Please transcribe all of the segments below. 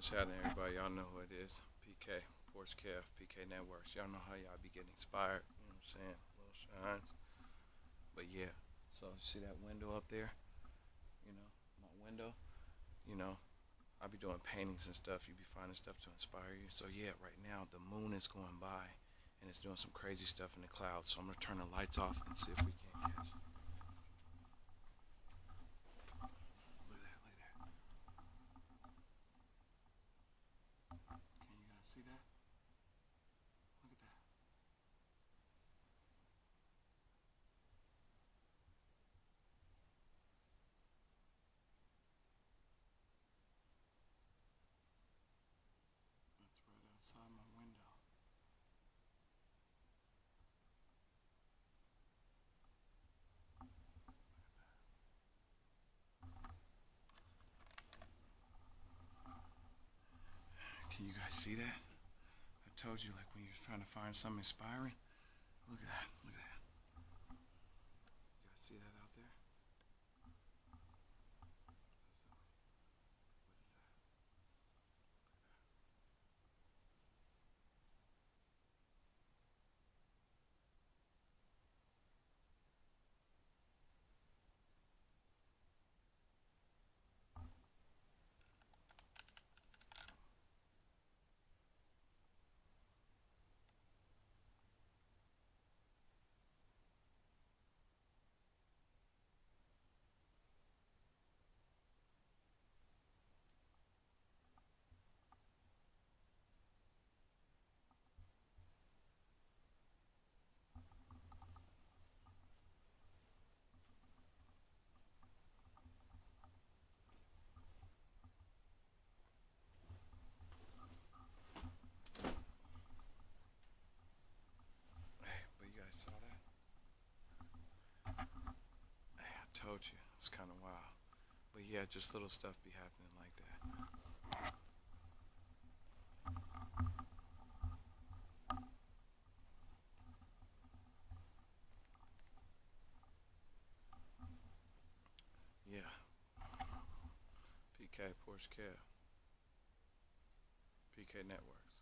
What's happening, everybody? Y'all know who it is. PK, Porch Calf, PK Networks. Y'all know how y'all be getting inspired. You know what I'm saying? Little shines. But yeah, so you see that window up there? You know, my window. You know, I be doing paintings and stuff. You be finding stuff to inspire you. So yeah, right now the moon is going by and it's doing some crazy stuff in the clouds. So I'm gonna turn the lights off and see if we can catch. Look at that! Look at that! Can you guys see that? Look at that! That's right outside my window. Can you guys see that? I told you, like when you're trying to find something inspiring. Look at that! Look at that! You guys see that out there? What is that? Hey, but you guys saw that? Hey, I told you, it's kind of wild. But yeah, just little stuff be happening like that. Yeah, PK, Porsche Cab, PK Networks.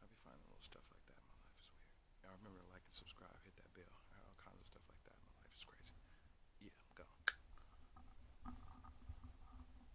I be finding little stuff like that. My life is weird. Y'all remember to like and subscribe, hit that bell. All kinds of stuff like that. My life is crazy.